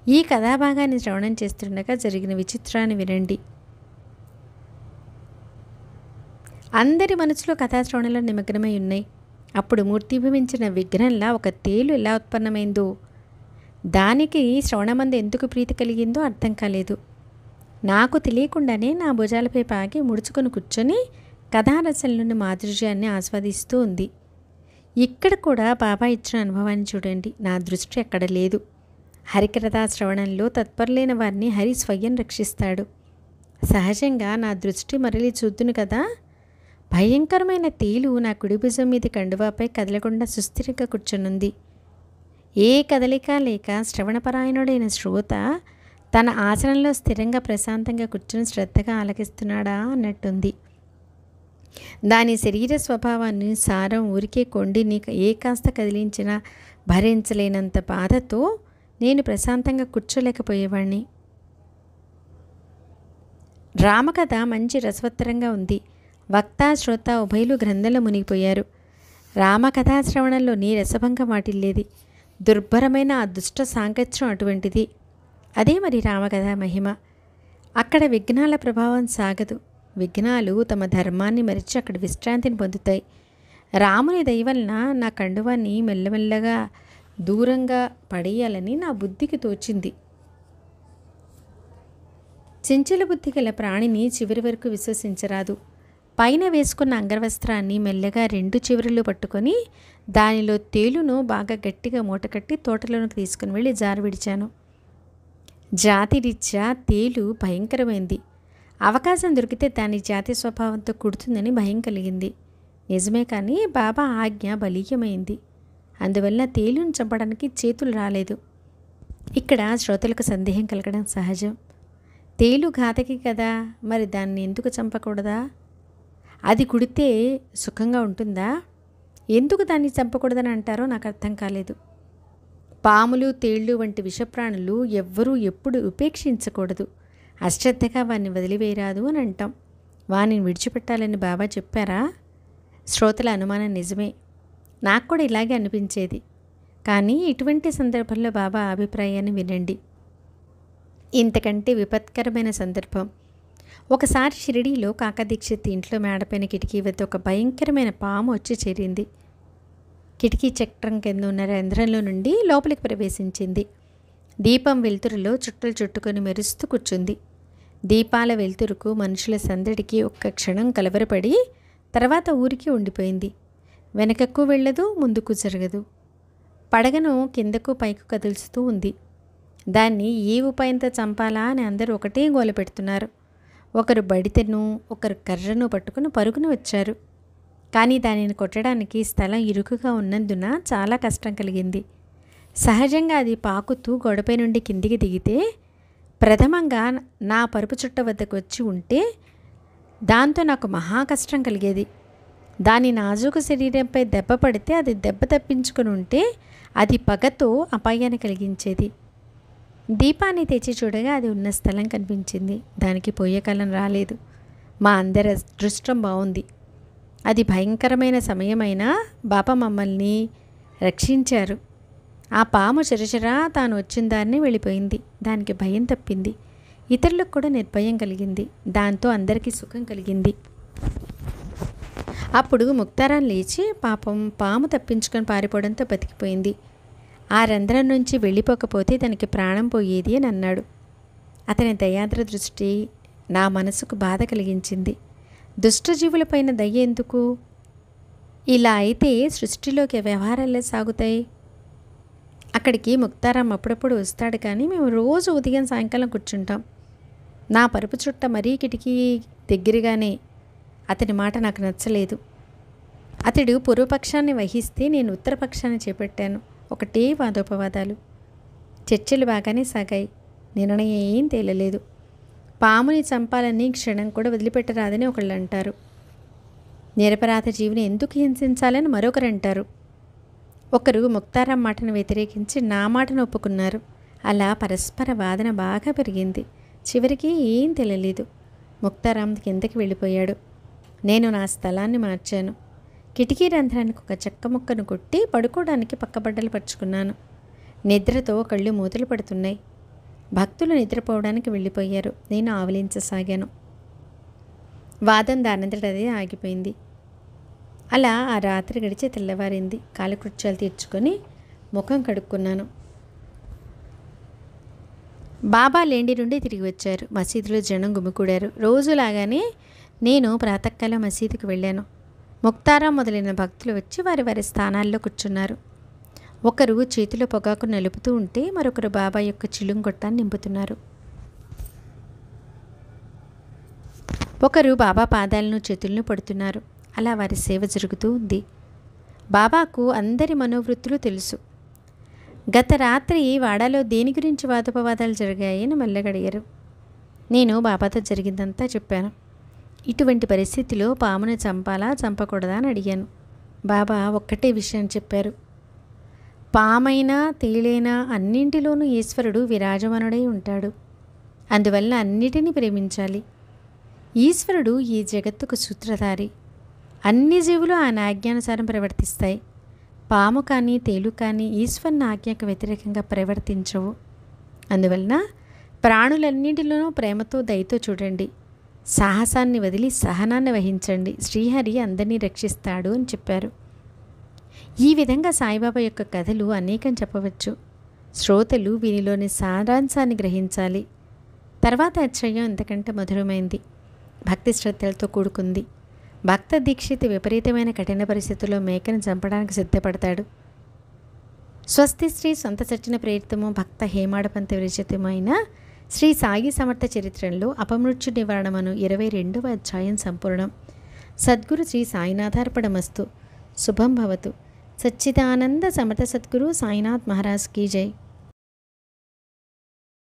A: ఈ కథాభాగాన్ని శ్రవణం చేస్తుండగా జరిగిన విచిత్రాన్ని వినండి. అందరి మనసులో కథాశ్రవణంలో నిమగ్నమై ఉన్నాయి. అప్పుడు మూర్తిభవించిన విఘ్నంలా ఒక తేలు ఎలా ఉత్పన్నమైందో, దానికి శ్రవణమందు ఎందుకు ప్రీతి కలిగిందో అర్థం కాలేదు. నాకు తెలియకుండానే నా భుజాలపై పాకి ముడుచుకొని కూర్చొని కథారసంలోని మాధుర్యాన్ని ఆస్వాదిస్తూ ఉంది. ఇక్కడ కూడా బాబా ఇచ్చిన అనుభవాన్ని చూడండి. నా దృష్టి అక్కడ లేదు. హరికథా శ్రవణంలో తత్పరులైన వారిని హరి స్వయం రక్షిస్తాడు. సహజంగా నా దృష్టి మరలి చూద్దును కదా. భయంకరమైన తేలు నా కుడి భుజం మీద కండువాపై కదలకుండా సుస్థిరంగా కూర్చునుంది. ఏ కదలిక లేక శ్రవణపరాయణుడైన శ్రోత తన ఆసనంలో స్థిరంగా ప్రశాంతంగా కూర్చుని శ్రద్ధగా ఆలకిస్తున్నాడా అన్నట్టుంది. దాని శరీర స్వభావాన్ని సారం ఊరికే కొండిని ఏ కాస్త కదిలించినా భరించలేనంత బాధతో నేను ప్రశాంతంగా కూర్చోలేకపోయేవాణ్ణి. రామకథ మంచి రసవత్తరంగా ఉంది. వక్త శ్రోత ఉభయులు గ్రంథంలో మునిగిపోయారు. రామకథా శ్రవణంలో నీ రసభంగం వాటిల్లేది. దుర్భరమైన ఆ దుష్ట సాంగత్యం అటువంటిది. అదే మరి రామకథ మహిమ. అక్కడ విఘ్నాల ప్రభావం సాగదు. విఘ్నాలు తమ ధర్మాన్ని మరిచి అక్కడ విశ్రాంతిని పొందుతాయి. రాముని దయవలన నా కండువాన్ని మెల్లమెల్లగా దూరంగా పడేయాలని నా బుద్ధికి తోచింది. చెంచల బుద్ధి గల ప్రాణిని చివరి వరకు విశ్వసించరాదు. పైన వేసుకున్న అంగవస్త్రాన్ని మెల్లగా రెండు చివరిలో పట్టుకొని దానిలో తేలును బాగా గట్టిగా మూటకట్టి తోటలోనికి తీసుకుని వెళ్ళి జారు విడిచాను. జాతిరీత్యా తేలు భయంకరమైంది. అవకాశం దొరికితే దాని జాతి స్వభావంతో కుడుతుందని భయం కలిగింది. నిజమే, కానీ బాబా ఆజ్ఞ బలీయమైంది. అందువల్ల తేలును చంపడానికి చేతులు రాలేదు. ఇక్కడ శ్రోతలకు సందేహం కలగడం సహజం. తేలు ఘాతకి కదా, మరి దాన్ని ఎందుకు చంపకూడదా? అది కుడితే సుఖంగా ఉంటుందా? ఎందుకు దాన్ని చంపకూడదని అంటారో నాకు అర్థం కాలేదు. పాములు, తేళ్ళు వంటి విషప్రాణులు ఎవ్వరూ ఎప్పుడు ఉపేక్షించకూడదు. అశ్రద్ధగా వారిని వదిలివేయరాదు అని అంటాం. వారిని విడిచిపెట్టాలని బాబా చెప్పారా? శ్రోతల అనుమానం నిజమే. నాకు కూడా ఇలాగే అనిపించేది. కానీ ఇటువంటి సందర్భంలో బాబా అభిప్రాయాన్ని వినండి. ఇంతకంటే విపత్కరమైన సందర్భం. ఒకసారి షిరిడీలో కాకదీక్షిత్ ఇంట్లో మేడపైన కిటికీ వద్ద ఒక భయంకరమైన పాము వచ్చి చేరింది. కిటికీ చక్రం కింద ఉన్న రంధ్రంలో నుండి లోపలికి ప్రవేశించింది. దీపం వెలుతురులో చుట్టలు చుట్టుకొని మెరుస్తూ కూర్చుంది. దీపాల వెలుతురుకు మనుషుల సందడికి ఒక్క క్షణం కలవరపడి తర్వాత ఊరికి ఉండిపోయింది. వెనకకు వెళ్ళదు, ముందుకు జరగదు. పడగను కిందకు పైకు కదులుస్తూ ఉంది. దాన్ని ఏ ఉపాయంతో చంపాలా అని అందరూ ఒకటే గోల పెడుతున్నారు. ఒకరు బడితెను, ఒకరు కర్రను పట్టుకుని పరుగును వచ్చారు. కానీ దానిని కొట్టడానికి స్థలం ఇరుకుగా ఉన్నందున చాలా కష్టం కలిగింది. సహజంగా అది పాకుతూ గోడపై నుండి కిందికి దిగితే ప్రథమంగా నా పరుపు చుట్ట వద్దకు వచ్చి ఉంటే దాంతో నాకు మహా కష్టం కలిగేది. దాని నాజూకు శరీరంపై దెబ్బ పడితే అది దెబ్బ తప్పించుకుని ఉంటే అది పగతో అపాయాన్ని కలిగించేది. దీపాన్ని తెచ్చి చూడగా అది ఉన్న స్థలం కనిపించింది. దానికి పోయే కాలం రాలేదు. మా అందరి అదృష్టం బాగుంది. అది భయంకరమైన సమయమైనా బాపా మమ్మల్ని రక్షించారు. ఆ పాము చరచరా తాను వచ్చిన దారిని వెళ్ళిపోయింది. దానికి భయం తప్పింది. ఇతరులకు కూడా నిర్భయం కలిగింది. దాంతో అందరికీ సుఖం కలిగింది. అప్పుడు ముక్తారాం లేచి పాపం పాము తప్పించుకొని పారిపోవడంతో బతికిపోయింది. ఆ రంధ్రం నుంచి వెళ్ళిపోకపోతే తనకి ప్రాణం పోయేది అని అన్నాడు. అతని దయాద్ర దృష్టి నా మనసుకు బాధ కలిగించింది. దుష్టజీవులపైన దయ ఎందుకు? ఇలా అయితే సృష్టిలోకి వ్యవహారాలే సాగుతాయి. అక్కడికి ముక్తారాం అప్పుడప్పుడు వస్తాడు, కానీ మేము రోజు ఉదయం సాయంకాలం కూర్చుంటాం. నా పరుపు చుట్ట మరీ కిటికీ దగ్గరగానే. అతని మాట నాకు నచ్చలేదు. అతడు పూర్వపక్షాన్ని వహిస్తే నేను ఉత్తరపక్షాన్ని చేపట్టాను. ఒకటే వాదోపవాదాలు. చర్చలు బాగానే సాగాయి. నిర్ణయం ఏం తేలలేదు. పాముని చంపాలని క్షణం కూడా వదిలిపెట్టరాదని ఒకళ్ళు అంటారు. నిరపరాధ జీవిని ఎందుకు హింసించాలని మరొకరు అంటారు. ఒకరు ముక్తారాం మాటను వ్యతిరేకించి నా మాటను ఒప్పుకున్నారు. అలా పరస్పర వాదన బాగా పెరిగింది. చివరికి ఏం తెలియలేదు. ముక్తారాం కిందకి వెళ్ళిపోయాడు. నేను నా స్థలాన్ని మార్చాను. కిటికీ రంధ్రానికి ఒక చెక్క ముక్కను కొట్టి పడుకోవడానికి పక్కబడ్డలు పరుచుకున్నాను. నిద్రతో కళ్ళు మూతలు పడుతున్నాయి. భక్తులు నిద్రపోవడానికి వెళ్ళిపోయారు. నేను ఆవలించసాగాను. వాదం దానంతటదే ఆగిపోయింది. అలా ఆ రాత్రి గడిచి తెల్లవారింది. కాలకృత్యాలు తీర్చుకొని ముఖం కడుక్కున్నాను. బాబా లేండి నుండి తిరిగి వచ్చారు. మసీదులో జనం గుమికూడారు. రోజులాగానే నేను ప్రాతకాలం మసీదుకు వెళ్ళాను. ముక్తారాం మొదలైన భక్తులు వచ్చి వారి వారి స్థానాల్లో కూర్చున్నారు. ఒకరు చేతిలో పొగాకు నలుపుతూ ఉంటే మరొకరు బాబా యొక్క చిలుంగొట్టాన్ని నింపుతున్నారు. ఒకరు బాబా పాదాలను చేతులను పడుతున్నారు. అలా వారి సేవ జరుగుతూ ఉంది. బాబాకు అందరి మనోవృత్తులు తెలుసు. గత రాత్రి వాడాలో దేని గురించి వాదోపవాదాలు జరిగాయని మెల్లగడిగారు. నేను బాబాతో జరిగిందంతా చెప్పాను. ఇటువంటి పరిస్థితిలో పామును చంపాలా చంపకూడదా అని అడిగాను. బాబా ఒక్కటే విషయం చెప్పారు. పామైనా తేలైనా అన్నింటిలోనూ ఈశ్వరుడు విరాజమానుడై ఉంటాడు. అందువల్ల అన్నిటినీ ప్రేమించాలి. ఈశ్వరుడు ఈ జగత్తుకు సూత్రధారి. అన్ని జీవులు ఆయన ఆజ్ఞానుసారం ప్రవర్తిస్తాయి. పాము కానీ తేలు కానీ ఈశ్వరుని ఆజ్ఞకు వ్యతిరేకంగా ప్రవర్తించవు. అందువలన ప్రాణులన్నింటిలోనూ ప్రేమతో దయతో చూడండి. సాహసాన్ని వదిలి సహనాన్ని వహించండి. శ్రీహరి అందరినీ రక్షిస్తాడు అని చెప్పారు. ఈ విధంగా సాయిబాబా యొక్క కథలు అనేకం చెప్పవచ్చు. శ్రోతలు వీనిలోని సారాంశాన్ని గ్రహించాలి. తర్వాత అధ్యాయం ఎంతకంటే మధురమైంది, భక్తి శ్రద్ధలతో కూడుకుంది. భక్త దీక్షిత్ విపరీతమైన కఠిన పరిస్థితుల్లో మేకను చంపడానికి సిద్ధపడతాడు. స్వస్తి శ్రీ సొంత సచ్చిన ప్రేరితము భక్త హేమాడపంత విరచితమైన శ్రీ సాయి సమర్థ చరిత్రలో అపమృత్యు నివారణమను 22వ అధ్యాయం సంపూర్ణం. సద్గురు శ్రీ సాయినాథార్పణమస్తు. శుభం భవతు. సచ్చిదానంద సమర్థ సద్గురు సాయినాథ్ మహారాజ్ కీ జై.